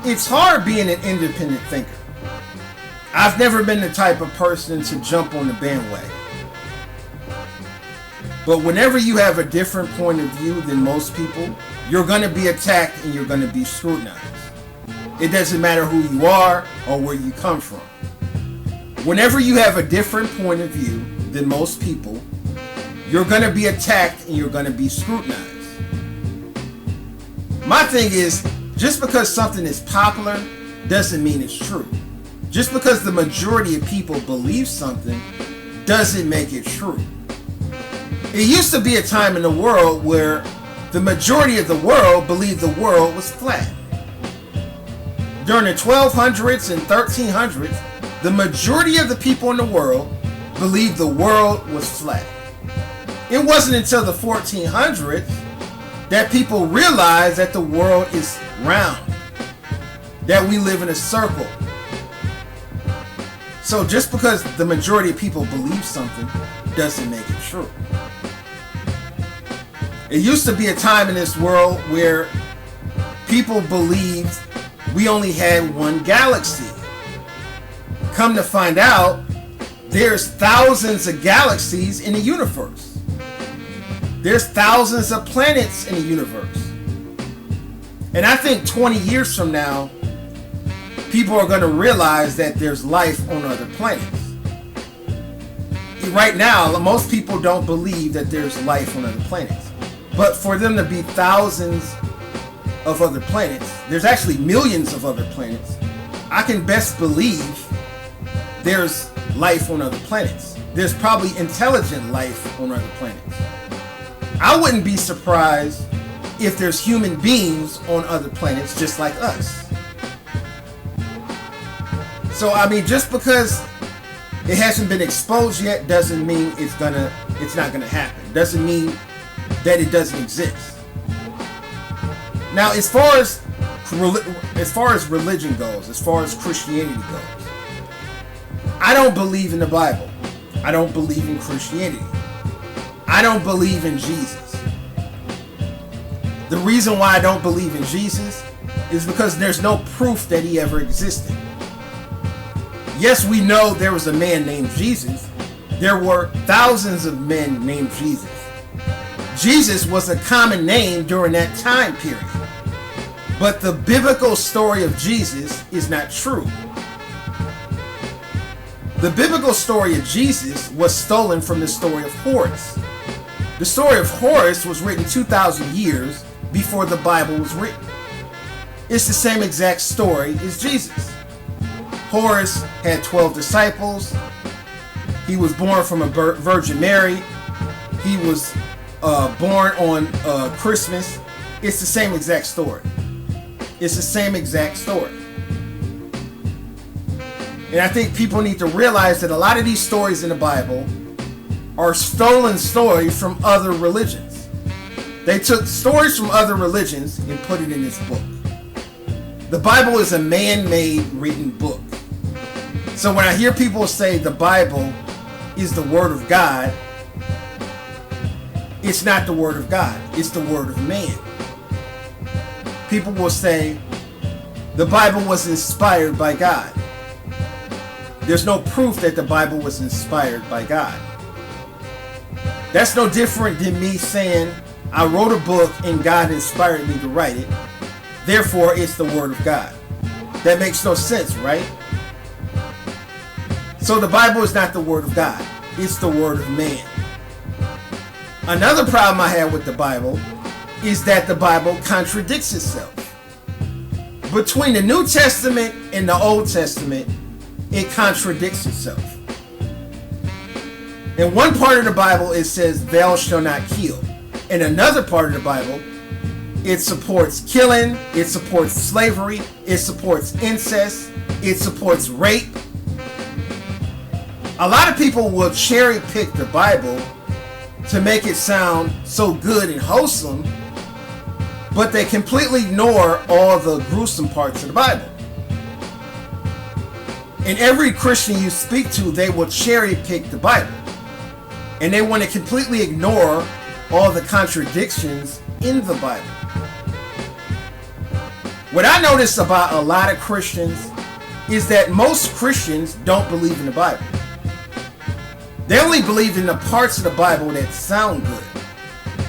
it's hard being an independent thinker. I've never been the type of person to jump on the bandwagon. But whenever you have a different point of view than most people, you're going to be attacked and you're going to be scrutinized. It doesn't matter who you are or where you come from. Whenever you have a different point of view than most people, you're going to be attacked and you're going to be scrutinized. My thing is, just because something is popular doesn't mean it's true. Just because the majority of people believe something doesn't make it true. It used to be a time in the world where the majority of the world believed the world was flat. During the 1200s and 1300s, the majority of the people in the world believed the world was flat. It wasn't until the 1400s that people realized that the world is round, that we live in a circle. So just because the majority of people believe something doesn't make it true. It used to be a time in this world where people believed we only had one galaxy. Come to find out, there's thousands of galaxies in the universe. There's thousands of planets in the universe. And I think 20 years from now, people are going to realize that there's life on other planets. Right now, most people don't believe that there's life on other planets. But for them to be thousands of other planets, there's actually millions of other planets, I can best believe there's life on other planets. There's probably intelligent life on other planets. I wouldn't be surprised if there's human beings on other planets just like us. So I mean, just because it hasn't been exposed yet doesn't mean it's not gonna happen. Doesn't mean that it doesn't exist. Now, as far as religion goes, as far as Christianity goes, I don't believe in the Bible. I don't believe in Christianity. I don't believe in Jesus. The reason why I don't believe in Jesus is because there's no proof that he ever existed. Yes, we know there was a man named Jesus. There were thousands of men named Jesus. Jesus was a common name during that time period. But the biblical story of Jesus is not true. The biblical story of Jesus was stolen from the story of Horus. The story of Horus was written 2,000 years before the Bible was written. It's the same exact story as Jesus. Horus had 12 disciples. He was born from a Virgin Mary. He was born on Christmas. It's the same exact story. It's the same exact story. And I think people need to realize that a lot of these stories in the Bible are stolen stories from other religions. They took stories from other religions and put it in this book. The Bible is a man-made written book. So when I hear people say the Bible is the Word of God, it's not the Word of God. It's the Word of man. People will say the Bible was inspired by God. There's no proof that the Bible was inspired by God. That's no different than me saying I wrote a book and God inspired me to write it. Therefore, it's the Word of God. That makes no sense, right? So the Bible is not the Word of God. It's the Word of man. Another problem I have with the Bible is that the Bible contradicts itself. Between the New Testament and the Old Testament, it contradicts itself. In one part of the Bible, it says, "Thou shalt not kill." In another part of the Bible, it supports killing, it supports slavery, it supports incest, it supports rape. A lot of people will cherry pick the Bible to make it sound so good and wholesome, but they completely ignore all the gruesome parts of the Bible. And every Christian you speak to, they will cherry pick the Bible. And they want to completely ignore all the contradictions in the Bible. What I notice about a lot of Christians is that most Christians don't believe in the Bible. They only believe in the parts of the Bible that sound good.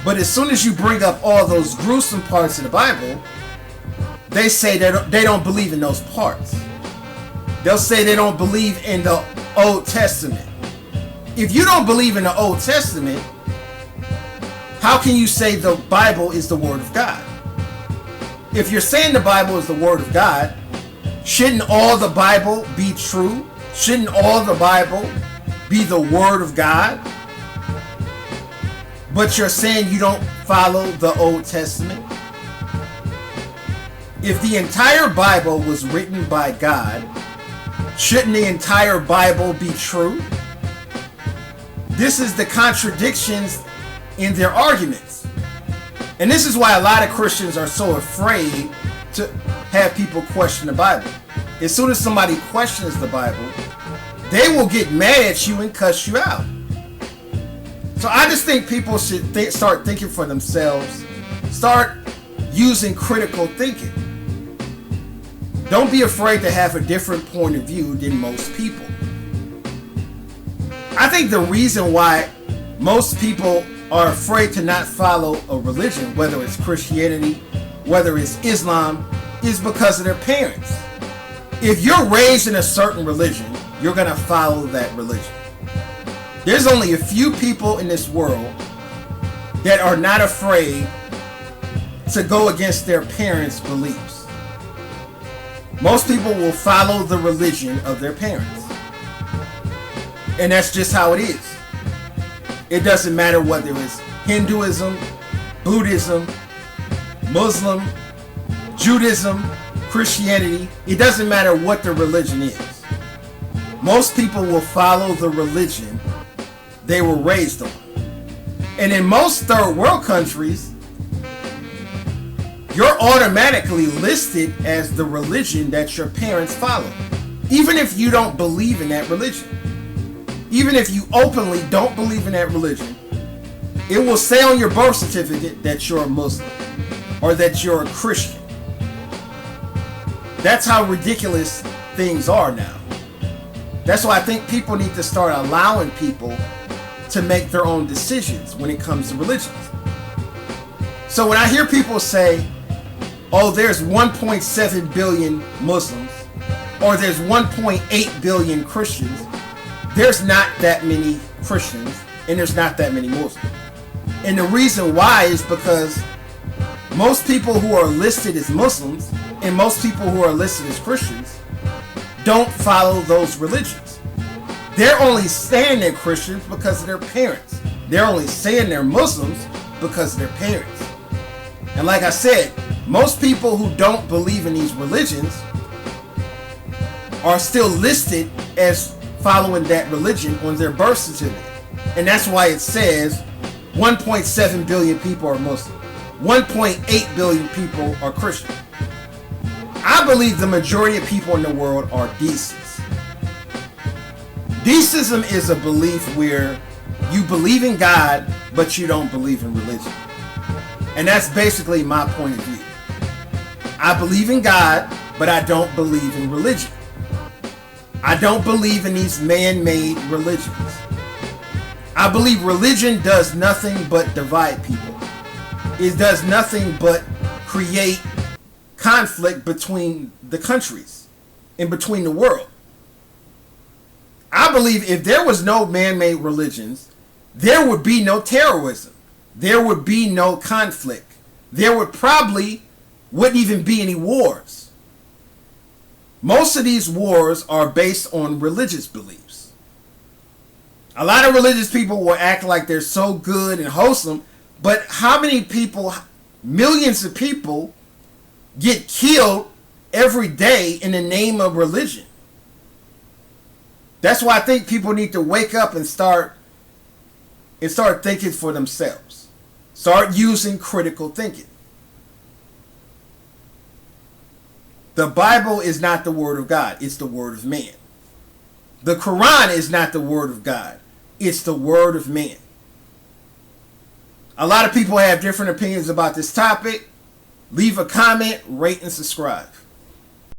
But as soon as you bring up all those gruesome parts of the Bible, they say that they don't believe in those parts. They'll say they don't believe in the Old Testament. If you don't believe in the Old Testament, how can you say the Bible is the Word of God? If you're saying the Bible is the Word of God, shouldn't all the Bible be true? Shouldn't all the Bible be the Word of God? But you're saying you don't follow the Old Testament? If the entire Bible was written by God, shouldn't the entire Bible be true? This is the contradictions in their arguments. And this is why a lot of Christians are so afraid to have people question the Bible. As soon as somebody questions the Bible, they will get mad at you and cuss you out. So I just think people should start thinking for themselves. Start using critical thinking. Don't be afraid to have a different point of view than most people. I think the reason why most people are afraid to not follow a religion, whether it's Christianity, whether it's Islam, is because of their parents. If you're raised in a certain religion, you're going to follow that religion. There's only a few people in this world that are not afraid to go against their parents' beliefs. Most people will follow the religion of their parents. And that's just how it is. It doesn't matter whether it's Hinduism, Buddhism, Muslim, Judaism, Christianity. It doesn't matter what the religion is. Most people will follow the religion they were raised on. And in most third world countries, you're automatically listed as the religion that your parents follow. Even if you don't believe in that religion. Even if you openly don't believe in that religion, it will say on your birth certificate that you're a Muslim or that you're a Christian. That's how ridiculous things are now. That's why I think people need to start allowing people to make their own decisions when it comes to religions. So when I hear people say, oh, there's 1.7 billion Muslims or there's 1.8 billion Christians, there's not that many Christians and there's not that many Muslims. And the reason why is because most people who are listed as Muslims and most people who are listed as Christians don't follow those religions. They're only saying they're Christians because of their parents. They're only saying they're Muslims because of their parents. And like I said, most people who don't believe in these religions are still listed as following that religion on their birth certificate. And that's why it says 1.7 billion people are Muslim. 1.8 billion people are Christian. I believe the majority of people in the world are deists. Deism is a belief where you believe in God, but you don't believe in religion. And that's basically my point of view. I believe in God, but I don't believe in religion. I don't believe in these man-made religions. I believe religion does nothing but divide people. It does nothing but create conflict between the countries and between the world. I believe if there was no man-made religions, there would be no terrorism. There would be no conflict. There would probably wouldn't even be any wars. Most of these wars are based on religious beliefs. A lot of religious people will act like they're so good and wholesome, but how many people, millions of people, get killed every day in the name of religion? That's why I think people need to wake up and start thinking for themselves. Start using critical thinking. The Bible is not the word of God. It's the word of man. The Quran is not the word of God. It's the word of man. A lot of people have different opinions about this topic. Leave a comment, rate, and subscribe.